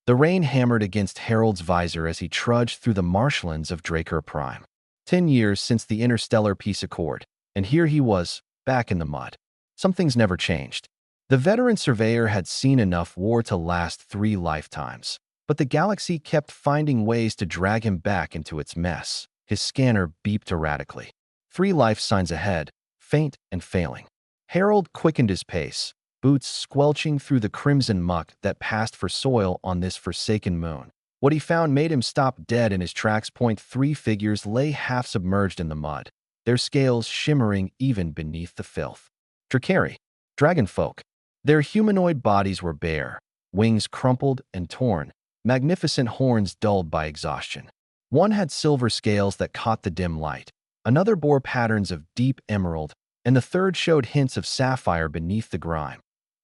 The rain hammered against Harold's visor as he trudged through the marshlands of Draker Prime. 10 years since the interstellar peace accord, and here he was, back in the mud. Some things never changed. The veteran surveyor had seen enough war to last 3 lifetimes, but the galaxy kept finding ways to drag him back into its mess. His scanner beeped erratically. 3 life signs ahead, faint and failing. Harold quickened his pace, boots squelching through the crimson muck that passed for soil on this forsaken moon. What he found made him stop dead in his tracks. 3 figures lay half-submerged in the mud, their scales shimmering even beneath the filth. Drakari, dragonfolk. Their humanoid bodies were bare, wings crumpled and torn, magnificent horns dulled by exhaustion. One had silver scales that caught the dim light, another bore patterns of deep emerald, and the third showed hints of sapphire beneath the grime.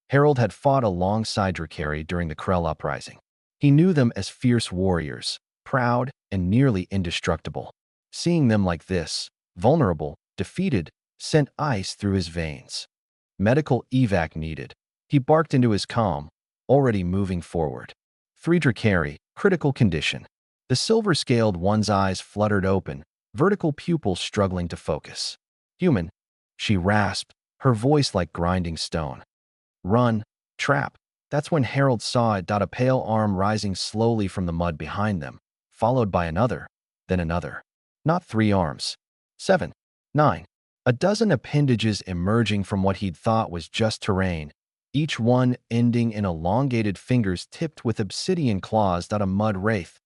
Harold had fought alongside Drakari during the Krell Uprising. He knew them as fierce warriors, proud and nearly indestructible. Seeing them like this, vulnerable, defeated, sent ice through his veins. Medical evac needed. He barked into his comm, already moving forward. 3 Drakari, critical condition. The silver-scaled one's eyes fluttered open, vertical pupils struggling to focus. Human, she rasped, her voice like grinding stone. Run, trap. That's when Harold saw it. A pale arm rising slowly from the mud behind them, followed by another, then another. Not 3 arms. 7, 9. A dozen appendages emerging from what he'd thought was just terrain, each one ending in elongated fingers tipped with obsidian claws. A mud wraith.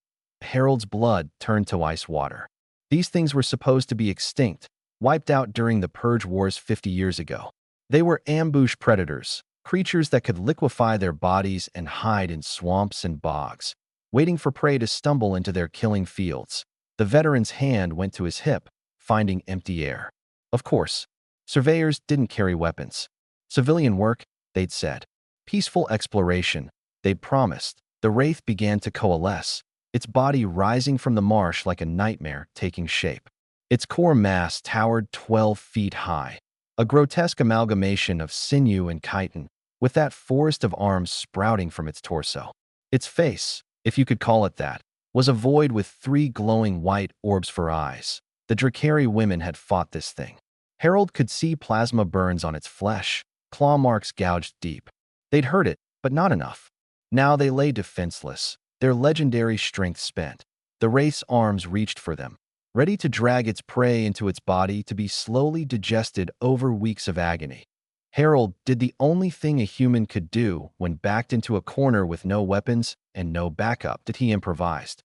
Harold's blood turned to ice water. These things were supposed to be extinct, wiped out during the Purge Wars 50 years ago. They were ambush predators, creatures that could liquefy their bodies and hide in swamps and bogs, waiting for prey to stumble into their killing fields. The veteran's hand went to his hip, finding empty air. Of course, surveyors didn't carry weapons. Civilian work, they'd said. Peaceful exploration, they'd promised. The wraith began to coalesce, its body rising from the marsh like a nightmare taking shape. Its core mass towered 12 feet high, a grotesque amalgamation of sinew and chitin, with that forest of arms sprouting from its torso. Its face, if you could call it that, was a void with 3 glowing white orbs for eyes. The Drakari women had fought this thing. Harold could see plasma burns on its flesh, claw marks gouged deep. They'd hurt it, but not enough. Now they lay defenseless, their legendary strength spent. The wraith's arms reached for them, ready to drag its prey into its body to be slowly digested over weeks of agony. Harold did the only thing a human could do when backed into a corner with no weapons and no backup. He improvised.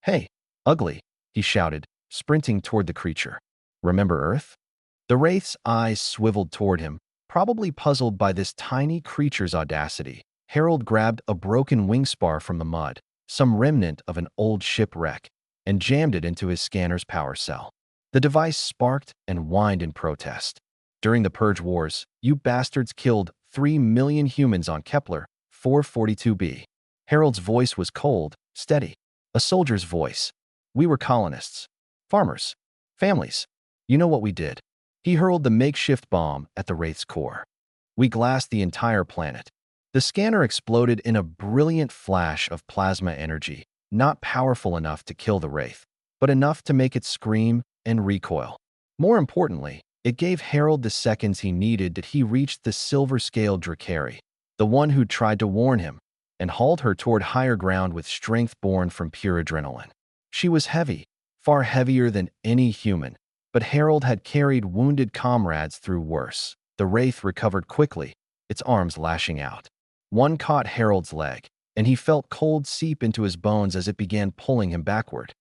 "Hey, ugly," he shouted, sprinting toward the creature. "Remember Earth?" The wraith's eyes swiveled toward him, probably puzzled by this tiny creature's audacity. Harold grabbed a broken wing spar from the mud, some remnant of an old shipwreck, and jammed it into his scanner's power cell. The device sparked and whined in protest. "During the Purge Wars, you bastards killed 3 million humans on Kepler 442b. Harold's voice was cold, steady. A soldier's voice. "We were colonists. Farmers. Families. You know what we did." He hurled the makeshift bomb at the wraith's core. "We glassed the entire planet." The scanner exploded in a brilliant flash of plasma energy, not powerful enough to kill the wraith, but enough to make it scream and recoil. More importantly, it gave Harold the seconds he needed that he reached the silver-scaled Drakari, the one who'd tried to warn him, and hauled her toward higher ground with strength born from pure adrenaline. She was heavy, far heavier than any human, but Harold had carried wounded comrades through worse. The wraith recovered quickly, its arms lashing out. One caught Harold's leg, and he felt cold seep into his bones as it began pulling him backward.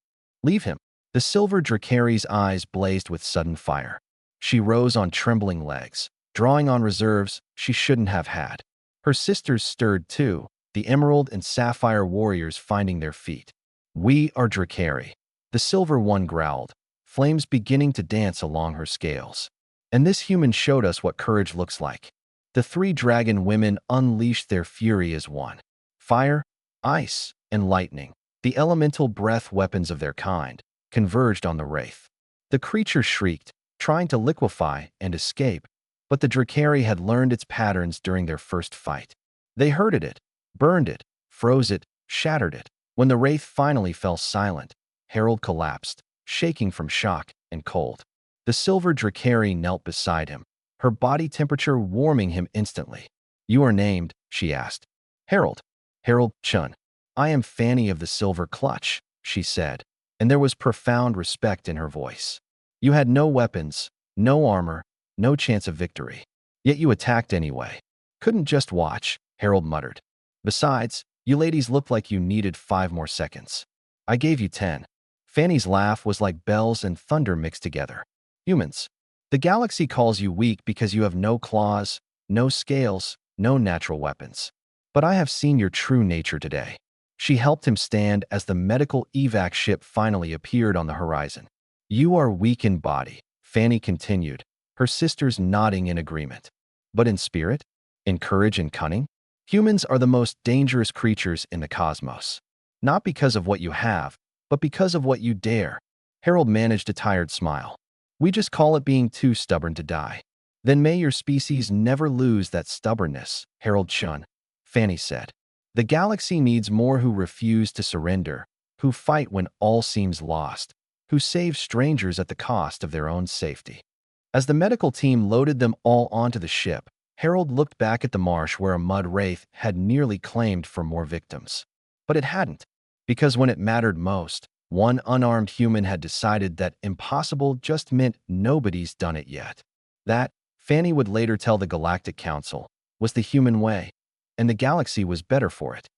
"Leave him." The silver Drakari's eyes blazed with sudden fire. She rose on trembling legs, drawing on reserves she shouldn't have had. Her sisters stirred too, the emerald and sapphire warriors finding their feet. "We are Drakari." The silver one growled, flames beginning to dance along her scales. "And this human showed us what courage looks like." The 3 dragon women unleashed their fury as one. Fire, ice, and lightning, the elemental breath weapons of their kind, converged on the wraith. The creature shrieked, trying to liquefy and escape, but the Drakari had learned its patterns during their first fight. They herded it, burned it, froze it, shattered it. When the wraith finally fell silent, Harold collapsed, shaking from shock and cold. The silver Drakari knelt beside him, her body temperature warming him instantly. "You are named," she asked. "Harold. Harold Chun. I am Fanny of the Silver Clutch," she said, and there was profound respect in her voice. "You had no weapons, no armor, no chance of victory. Yet you attacked anyway." "Couldn't just watch," Harold muttered. "Besides, you ladies looked like you needed 5 more seconds. I gave you 10. Fanny's laugh was like bells and thunder mixed together. "Humans. The galaxy calls you weak because you have no claws, no scales, no natural weapons. But I have seen your true nature today." She helped him stand as the medical evac ship finally appeared on the horizon. "You are weak in body," Fanny continued, her sisters nodding in agreement. "But in spirit? In courage and cunning? Humans are the most dangerous creatures in the cosmos. Not because of what you have, but because of what you dare." Harold managed a tired smile. "We just call it being too stubborn to die." "Then may your species never lose that stubbornness, Harold Chun," Fanny said. "The galaxy needs more who refuse to surrender, who fight when all seems lost, who save strangers at the cost of their own safety." As the medical team loaded them all onto the ship, Harold looked back at the marsh where a mud wraith had nearly claimed for more victims. But it hadn't, because when it mattered most, one unarmed human had decided that impossible just meant nobody's done it yet. That, Fanny would later tell the Galactic Council, was the human way, and the galaxy was better for it.